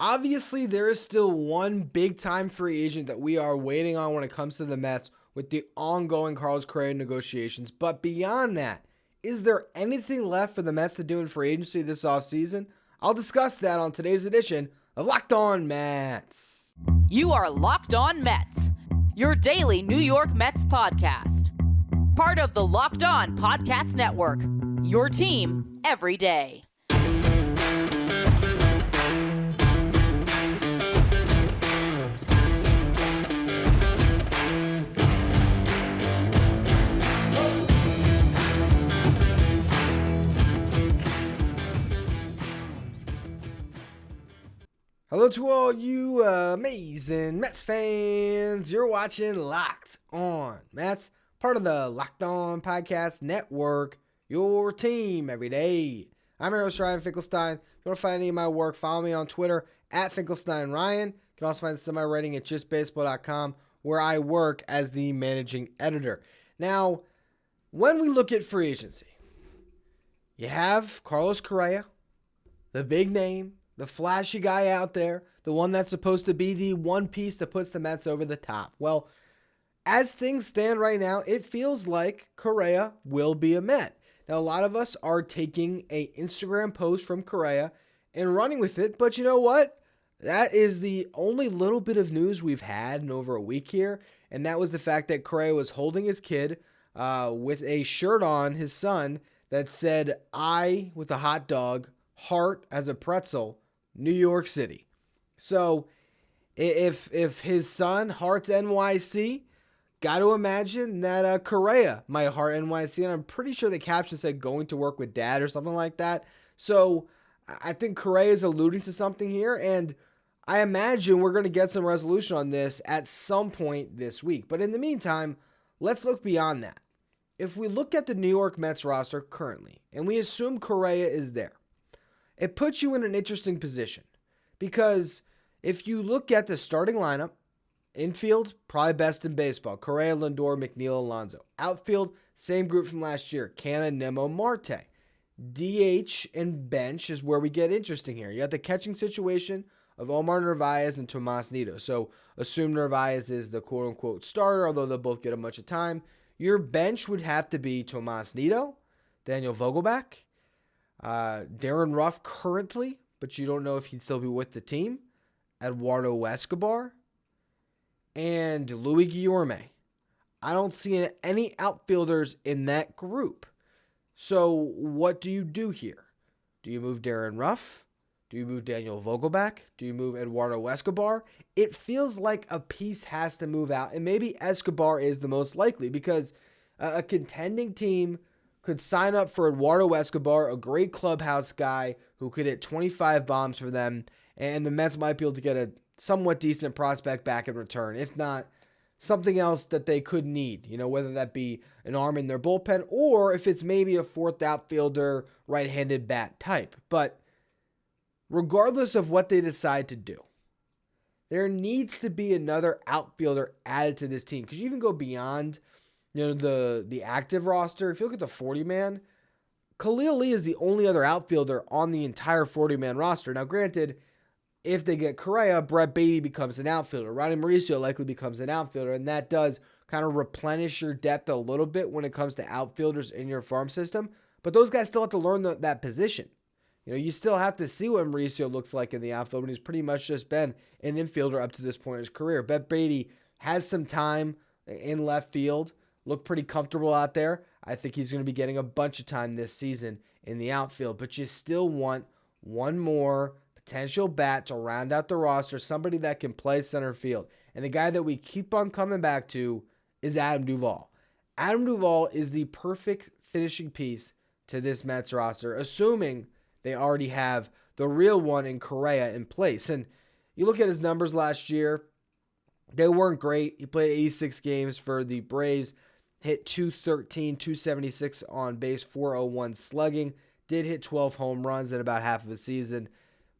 Obviously, there is still one big-time free agent that we are waiting on when it comes to the Mets with the ongoing Carlos Correa negotiations. But beyond that, is there anything left for the Mets to do in free agency this offseason? I'll discuss that on today's edition of Locked On Mets. You are Locked On Mets, your daily New York Mets podcast. Part of the Locked On Podcast Network, your team every day. Hello to all you amazing Mets fans. You're watching Locked On Mets, part of the Locked On Podcast Network, your team every day. I'm your host, Ryan Finkelstein. If you want to find any of my work, follow me on Twitter at FinkelsteinRyan. You can also find some of my writing at justbaseball.com, where I work as the managing editor. Now, when we look at free agency, you have Carlos Correa, the big name, the flashy guy out there, the one that's supposed to be the one piece that puts the Mets over the top. Well, as things stand right now, it feels like Correa will be a Met. Now, a lot of us are taking an Instagram post from Correa and running with it, but you know what? That is the only little bit of news we've had in over a week here, and that was the fact that Correa was holding his kid with a shirt on, his son, that said, "I" with a hot dog, "heart" as a pretzel, New York City. So if his son hearts NYC, got to imagine that Correa might heart NYC, and I'm pretty sure the caption said going to work with dad or something like that. So I think Correa is alluding to something here, and I imagine we're going to get some resolution on this at some point this week. But in the meantime, let's look beyond that. If we look at the New York Mets roster currently, and we assume Correa is there, it puts you in an interesting position, because if you look at the starting lineup, infield, probably best in baseball, Correa, Lindor, McNeil, Alonso. Outfield, same group from last year, Canna, Nimmo, Marte. DH and bench is where we get interesting here. You got the catching situation of Omar Narvaez and Tomas Nido. So assume Narvaez is the quote-unquote starter, although they'll both get a bunch of time. Your bench would have to be Tomas Nido, Daniel Vogelbach, Darren Ruff currently, but you don't know if he'd still be with the team, Eduardo Escobar, and Louis Guillorme. I don't see any outfielders in that group. So what do you do here? Do you move Darren Ruff? Do you move Daniel Vogelbach? Do you move Eduardo Escobar? It feels like a piece has to move out, and maybe Escobar is the most likely, because a contending team could sign up for Eduardo Escobar, a great clubhouse guy who could hit 25 bombs for them, and the Mets might be able to get a somewhat decent prospect back in return, if not something else that they could need, whether that be an arm in their bullpen or if it's maybe a fourth outfielder, right-handed bat type. But regardless of what they decide to do, there needs to be another outfielder added to this team, because you even go beyond the active roster. If you look at the 40-man, Khalil Lee is the only other outfielder on the entire 40-man roster. Now, granted, if they get Correa, Brett Beatty becomes an outfielder. Ronnie Mauricio likely becomes an outfielder, and that does kind of replenish your depth a little bit when it comes to outfielders in your farm system. But those guys still have to learn that position. You still have to see what Mauricio looks like in the outfield when he's pretty much just been an infielder up to this point in his career. Brett Beatty has some time in left field. Look pretty comfortable out there. I think he's going to be getting a bunch of time this season in the outfield, but you still want one more potential bat to round out the roster, somebody that can play center field. And the guy that we keep on coming back to is Adam Duvall. Adam Duvall is the perfect finishing piece to this Mets roster, assuming they already have the real one in Correa in place. And you look at his numbers last year, they weren't great. He played 86 games for the Braves, hit 213, 276 on base, 401 slugging, did hit 12 home runs in about half of a season,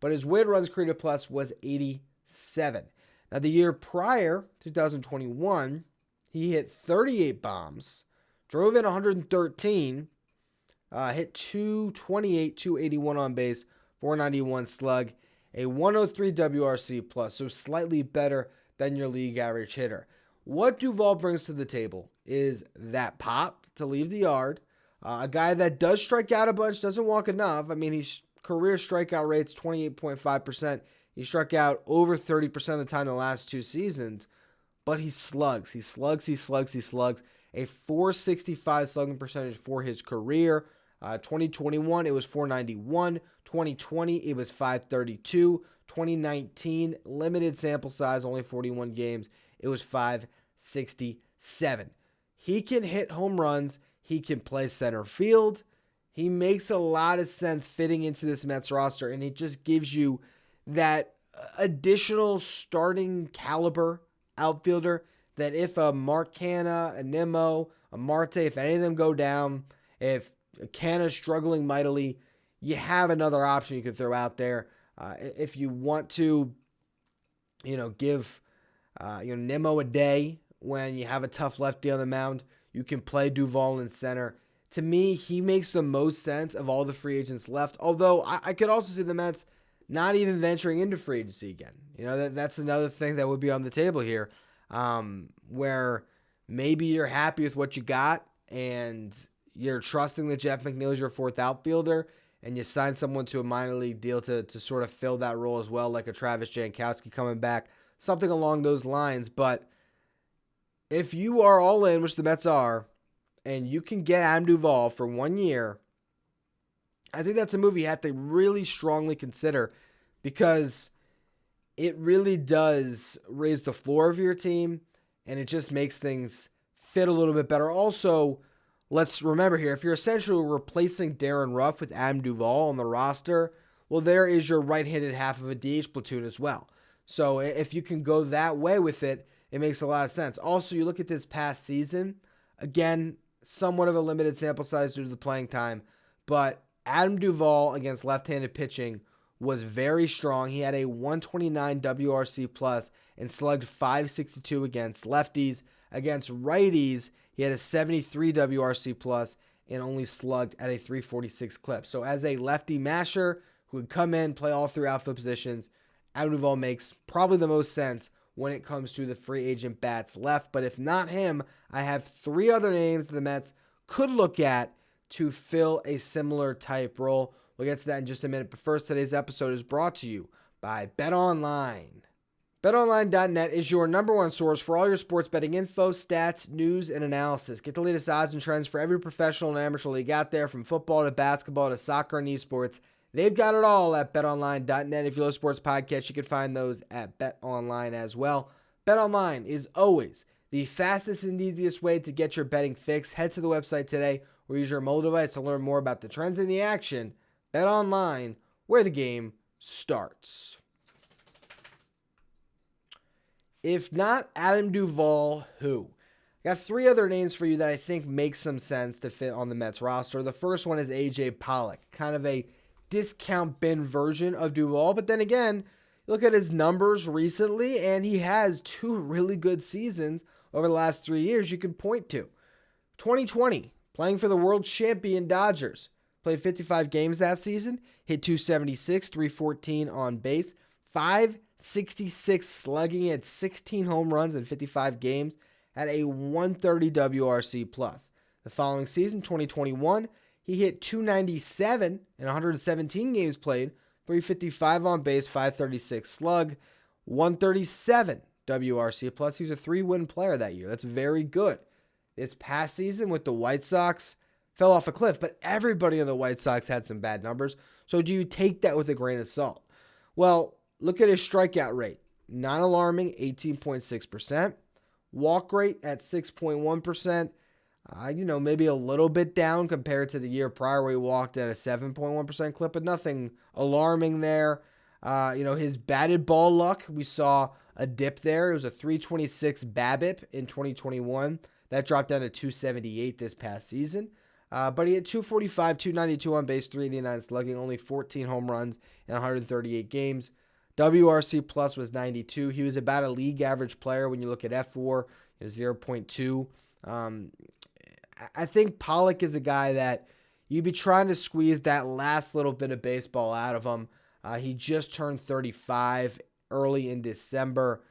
but his weighted runs created plus was 87. Now, the year prior, 2021, he hit 38 bombs, drove in 113, hit 228, 281 on base, 491 slug, a 103 WRC plus, so slightly better than your league average hitter. What Duvall brings to the table is that pop to leave the yard, a guy that does strike out a bunch, doesn't walk enough. I mean, his career strikeout rate's 28.5%. He struck out over 30% of the time the last 2 seasons, but he slugs. He slugs. A 465 slugging percentage for his career. 2021, it was 491. 2020, it was 532. 2019, limited sample size, only 41 games. It was 567. He can hit home runs. He can play center field. He makes a lot of sense fitting into this Mets roster, and it just gives you that additional starting caliber outfielder that if a Mark Canha, a Nimmo, a Marte, if any of them go down, if Canha's struggling mightily, you have another option you can throw out there. If you want to, give Nimmo a day when you have a tough lefty on the mound, you can play Duvall in center. To me, he makes the most sense of all the free agents left, although I could also see the Mets not even venturing into free agency again. That's another thing that would be on the table here, where maybe you're happy with what you got and you're trusting that Jeff McNeil is your 4th outfielder, and you sign someone to a minor league deal to sort of fill that role as well, like a Travis Jankowski coming back, something along those lines. But if you are all in, which the Mets are, and you can get Adam Duvall for 1 year, I think that's a move you have to really strongly consider, because it really does raise the floor of your team, and it just makes things fit a little bit better. Also, let's remember here, if you're essentially replacing Darren Ruff with Adam Duvall on the roster, well, there is your right-handed half of a DH platoon as well. So if you can go that way with it, it makes a lot of sense. Also, you look at this past season, again, somewhat of a limited sample size due to the playing time, but Adam Duvall against left-handed pitching was very strong. He had a 129 WRC plus and slugged 562 against lefties. Against righties, he had a 73 WRC plus and only slugged at a 346 clip. So as a lefty masher who would come in, play all 3 outfield positions, Adam Duvall makes probably the most sense when it comes to the free agent bats left. But if not him, I have 3 other names the Mets could look at to fill a similar type role. We'll get to that in just a minute. But first, today's episode is brought to you by BetOnline. BetOnline.net is your number 1 source for all your sports betting info, stats, news, and analysis. Get the latest odds and trends for every professional and amateur league out there, from football to basketball to soccer and esports. They've got it all at BetOnline.net. If you love sports podcasts, you can find those at BetOnline as well. BetOnline is always the fastest and easiest way to get your betting fix. Head to the website today or use your mobile device to learn more about the trends in the action. BetOnline, where the game starts. If not Adam Duvall, who? I got 3 other names for you that I think make some sense to fit on the Mets roster. The first one is A.J. Pollock, kind of a discount bin version of Duvall. But then again, look at his numbers recently, and he has 2 really good seasons over the last 3 years you can point to. 2020, playing for the world champion Dodgers. Played 55 games that season, hit 276, 314 on base, 566 slugging, at 16 home runs in 55 games, had a 130 WRC plus. The following season, 2021, he hit 297 in 117 games played, 355 on base, 536 slug, 137 WRC plus. He was a 3-win player that year. That's very good. This past season with the White Sox, fell off a cliff, but everybody in the White Sox had some bad numbers. So do you take that with a grain of salt? Well, look at his strikeout rate. Not alarming, 18.6%. Walk rate at 6.1%. Maybe a little bit down compared to the year prior where he walked at a 7.1% clip, but nothing alarming there. His batted ball luck, we saw a dip there. It was a 326 BABIP in 2021. That dropped down to 278 this past season. But he had 245, 292 on base, 389 slugging, only 14 home runs in 138 games. WRC plus was 92. He was about a league average player when you look at F4, 0.2. I think Pollock is a guy that you'd be trying to squeeze that last little bit of baseball out of him. He just turned 35 early in December.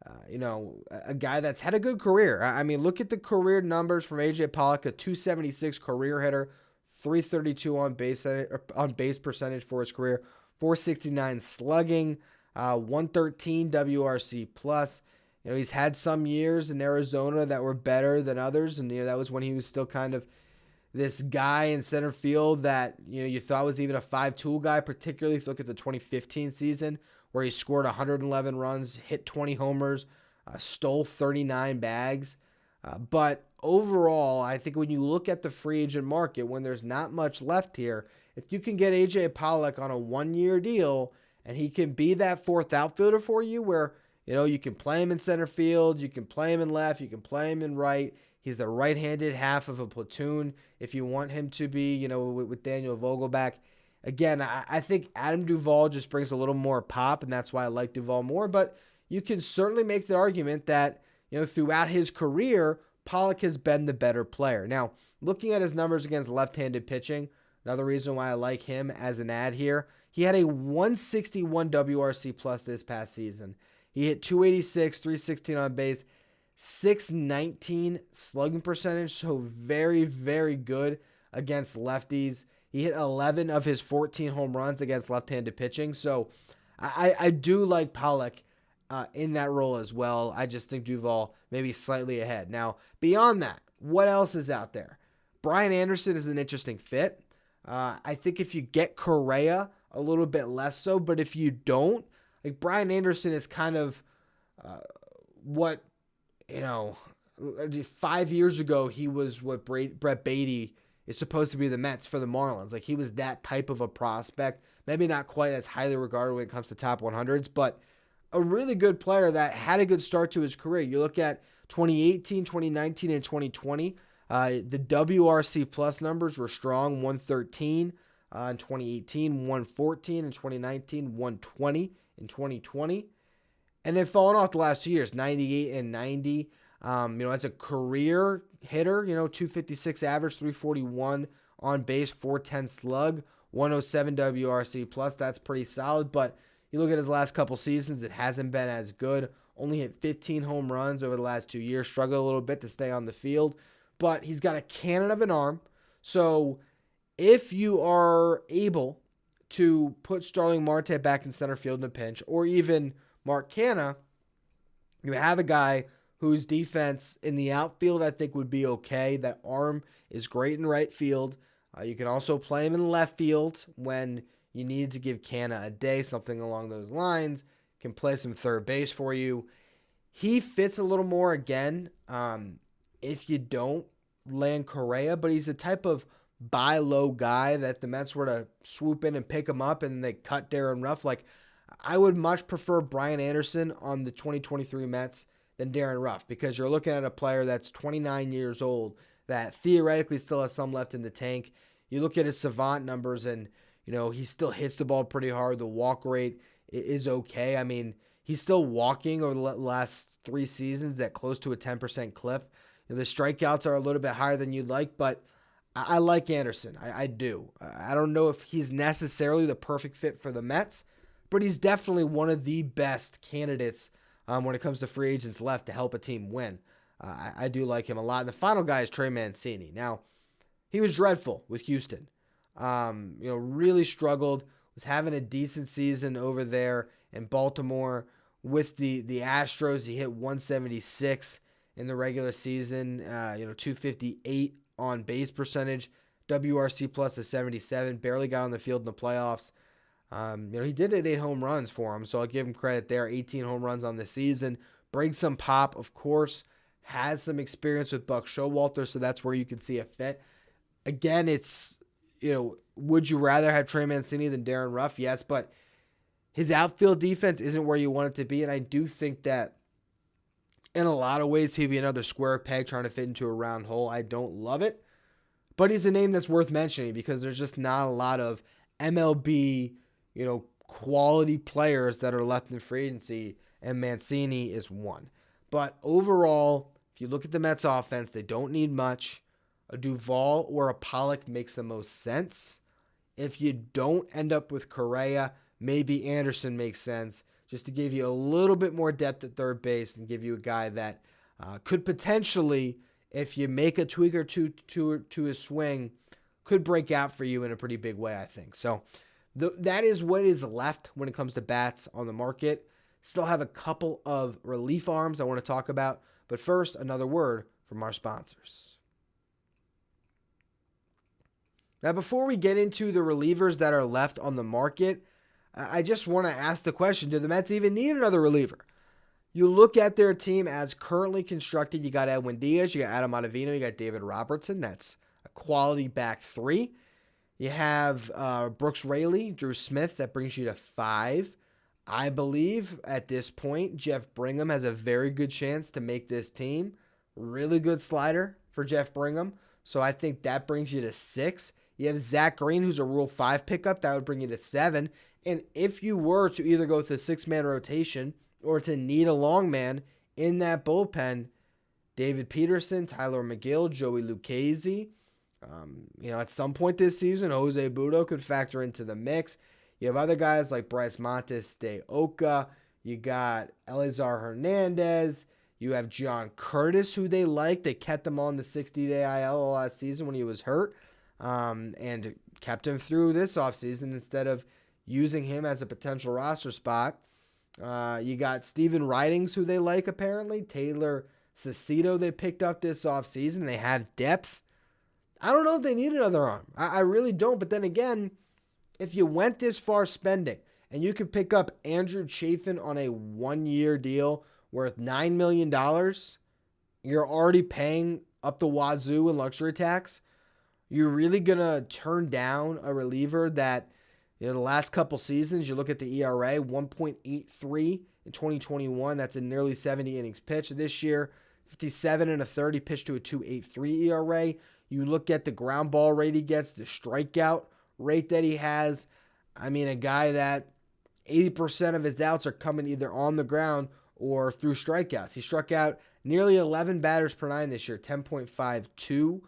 A guy that's had a good career. I mean, look at the career numbers from A.J. Pollock, a 276 career hitter, 332 on base percentage for his career, 469 slugging, 113 WRC plus. He's had some years in Arizona that were better than others, and that was when he was still kind of this guy in center field that you thought was even a 5-tool guy, particularly if you look at the 2015 season where he scored 111 runs, hit 20 homers, stole 39 bags. But overall, I think when you look at the free agent market, when there's not much left here, if you can get A.J. Pollock on a 1-year deal and he can be that fourth outfielder for you where you can play him in center field, you can play him in left, you can play him in right. He's the right-handed half of a platoon if you want him to be, with Daniel Vogelback. Again, I think Adam Duvall just brings a little more pop, and that's why I like Duvall more. But you can certainly make the argument that, throughout his career, Pollock has been the better player. Now, looking at his numbers against left-handed pitching, another reason why I like him as an ad here, he had a 161 WRC plus this past season. He hit 286, 316 on base, 619 slugging percentage, so very, very good against lefties. He hit 11 of his 14 home runs against left-handed pitching, so I do like Pollock in that role as well. I just think Duvall maybe slightly ahead. Now, beyond that, what else is out there? Brian Anderson is an interesting fit. I think if you get Correa, a little bit less so, but if you don't, like Brian Anderson is kind of what, 5 years ago he was what Brett Beatty is supposed to be the Mets for the Marlins. Like he was that type of a prospect. Maybe not quite as highly regarded when it comes to top 100s, but a really good player that had a good start to his career. You look at 2018, 2019, and 2020. The WRC plus numbers were strong, 113 in 2018, 114 in 2019, 120 in 2020. And they've fallen off the last 2 years, 98 and 90. As a career hitter, 256 average, 341 on base, 410 slug, 107 WRC plus. That's pretty solid. But you look at his last couple seasons, it hasn't been as good. Only hit 15 home runs over the last 2 years. Struggled a little bit to stay on the field. But he's got a cannon of an arm. So if you are able to put Starling Marte back in center field in a pinch, or even Mark Canha, you have a guy whose defense in the outfield I think would be okay. That arm is great in right field. You can also play him in left field when you needed to give Canha a day, something along those lines. Can play some third base for you. He fits a little more again if you don't land Correa, but he's the type of buy low guy that the Mets were to swoop in and pick him up and they cut Darren Ruff. Like, I would much prefer Brian Anderson on the 2023 Mets than Darren Ruff, because you're looking at a player that's 29 years old that theoretically still has some left in the tank. You look at his savant numbers and, he still hits the ball pretty hard. The walk rate is okay. I mean, he's still walking over the last 3 seasons at close to a 10% clip. The strikeouts are a little bit higher than you'd like, but I like Anderson. I do. I don't know if he's necessarily the perfect fit for the Mets, but he's definitely one of the best candidates when it comes to free agents left to help a team win. I do like him a lot. And the final guy is Trey Mancini. Now, he was dreadful with Houston. Really struggled, was having a decent season over there in Baltimore with the Astros. He hit 176 in the regular season, 258 on base percentage, WRC plus is 77, barely got on the field in the playoffs. He did hit 8 home runs for him, so I'll give him credit there. 18 home runs on the season. Brings some pop, of course. Has some experience with Buck Showalter, so that's where you can see a fit. Again, it's, would you rather have Trey Mancini than Darren Ruff? Yes, but his outfield defense isn't where you want it to be, and I do think that in a lot of ways he'd be another square peg trying to fit into a round hole. I don't love it, but he's a name that's worth mentioning because there's just not a lot of MLB, quality players that are left in free agency, and Mancini is one. But overall, if you look at the Mets offense, they don't need much. A Duvall or a Pollock makes the most sense. If you don't end up with Correa, maybe Anderson makes sense just to give you a little bit more depth at third base and give you a guy that could potentially, if you make a tweak or two to his swing, could break out for you in a pretty big way, I think. So that is what is left when it comes to bats on the market. Still have a couple of relief arms I want to talk about. But first, another word from our sponsors. Now, before we get into the relievers that are left on the market, I just want to ask the question, do the Mets even need another reliever? You look at their team as currently constructed. You got Edwin Diaz, you got Adam Ottavino, you got David Robertson. That's a quality back three. You have Brooks Raley, Drew Smith. That brings you to 5. I believe at this point, Jeff Brigham has a very good chance to make this team. Really good slider for Jeff Brigham. So I think that brings you to 6. You have Zach Green, who's a Rule 5 pickup. That would bring you to 7. And if you were to either go with a 6-man rotation or to need a long man in that bullpen, David Peterson, Tyler McGill, Joey Lucchesi. At some point this season, Jose Budo could factor into the mix. You have other guys like Bryce Montes de Oca. You got Elizar Hernandez. You have John Curtis, who they like. They kept him on the 60-day IL last season when he was hurt, and kept him through this offseason instead of using him as a potential roster spot. You got Steven Ridings, who they like apparently. Taylor Cicito they picked up this offseason. They have depth. I don't know if they need another arm. I really don't. But then again, if you went this far spending and you could pick up Andrew Chafin on a 1-year deal worth $9 million, you're already paying up the wazoo in luxury tax. You're really going to turn down a reliever that, the last couple seasons, you look at the ERA, 1.83 in 2021. That's in nearly 70 innings pitched. This year, 57 and a third, he pitched to a 2.83 ERA. You look at the ground ball rate he gets, the strikeout rate that he has. I mean, a guy that 80% of his outs are coming either on the ground or through strikeouts. He struck out nearly 11 batters per 9 this year, 10.52.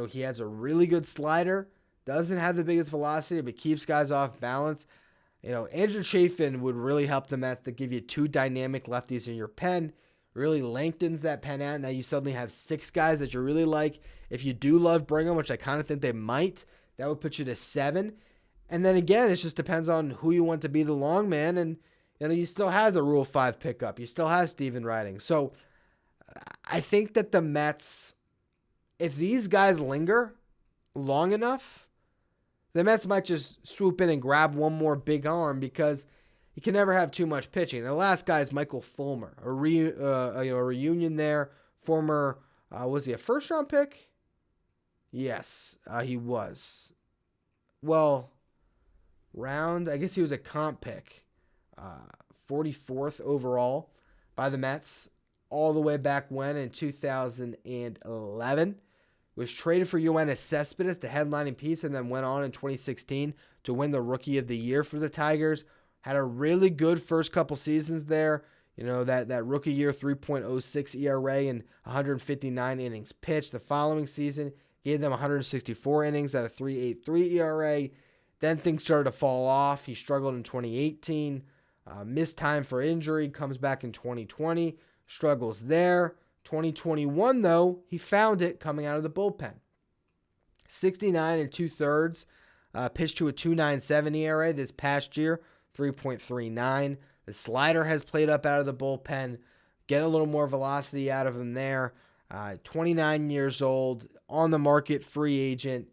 He has a really good slider. Doesn't have the biggest velocity, but keeps guys off balance. Andrew Chafin would really help the Mets to give you 2 dynamic lefties in your pen. Really lengthens that pen out. Now you suddenly have 6 guys that you really like. If you do love Brigham, which I kind of think they might, that would put you to 7. And then again, it just depends on who you want to be the long man. And you still have the Rule 5 pickup. You still have Steven Riding. So I think that the Mets, if these guys linger long enough, the Mets might just swoop in and grab one more big arm because you can never have too much pitching. And the last guy is Michael Fulmer, a reunion there. Former, was he a first-round pick? Yes, he was. Well, I guess he was a comp pick. 44th overall by the Mets all the way back when in 2011. Was traded for Yoenis Cespedes, the headlining piece, and then went on in 2016 to win the Rookie of the Year for the Tigers. Had a really good first couple seasons there. That rookie year, 3.06 ERA and 159 innings pitched. The following season, gave them 164 innings at a 3.83 ERA. Then things started to fall off. He struggled in 2018. Missed time for injury. Comes back in 2020. Struggles there. 2021, though, he found it coming out of the bullpen. 69 and 2/3, pitched to a 2.97 ERA this past year, 3.39. The slider has played up out of the bullpen. Get a little more velocity out of him there. 29 years old, on the market, free agent.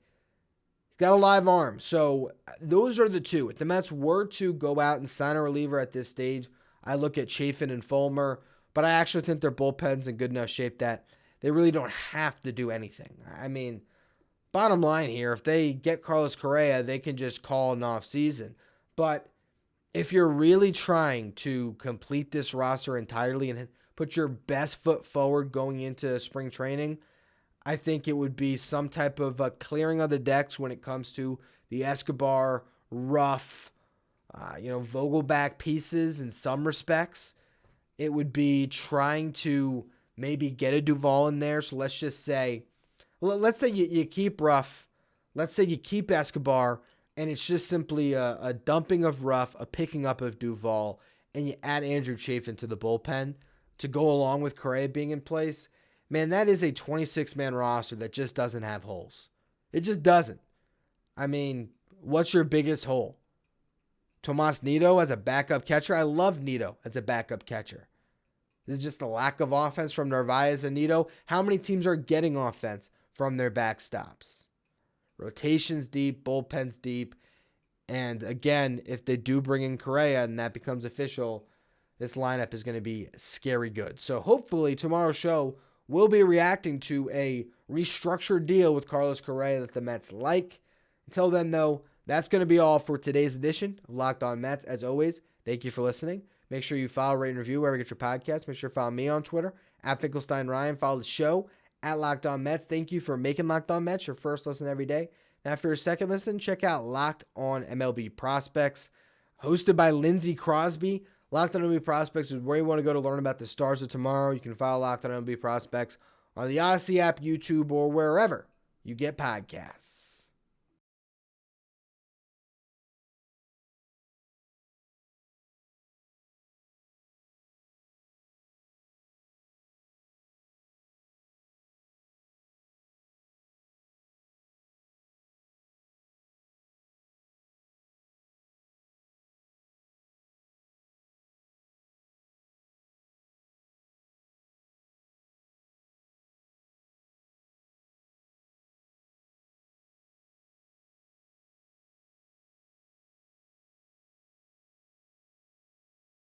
He's got a live arm. So those are the 2. If the Mets were to go out and sign a reliever at this stage, I look at Chafin and Fulmer. But I actually think their bullpen's in good enough shape that they really don't have to do anything. I mean, bottom line here, if they get Carlos Correa, they can just call an off season. But if you're really trying to complete this roster entirely and put your best foot forward going into spring training, I think it would be some type of a clearing of the decks when it comes to the Escobar, Ruff, Vogelback pieces in some respects. It would be trying to maybe get a Duvall in there. So let's just say, let's say you keep Ruff. Let's say you keep Escobar and it's just simply a dumping of Ruff, a picking up of Duvall, and you add Andrew Chafin to the bullpen to go along with Correa being in place, man, that is a 26-man roster that just doesn't have holes. It just doesn't. I mean, what's your biggest hole? Tomas Nido as a backup catcher? I love Nido as a backup catcher. This is just the lack of offense from Narvaez and Nido. How many teams are getting offense from their backstops? Rotations deep, bullpens deep. And again, if they do bring in Correa and that becomes official, this lineup is going to be scary good. So hopefully tomorrow's show we'll be reacting to a restructured deal with Carlos Correa that the Mets like. Until then, though, that's going to be all for today's edition of Locked On Mets. As always, thank you for listening. Make sure you follow, rate, and review wherever you get your podcasts. Make sure you follow me on Twitter, at Finkelstein Ryan. Follow the show, at Locked On Mets. Thank you for making Locked On Mets your first listen every day. Now, for your second listen, check out Locked On MLB Prospects, hosted by Lindsey Crosby. Locked On MLB Prospects is where you want to go to learn about the stars of tomorrow. You can follow Locked On MLB Prospects on the Odyssey app, YouTube, or wherever you get podcasts.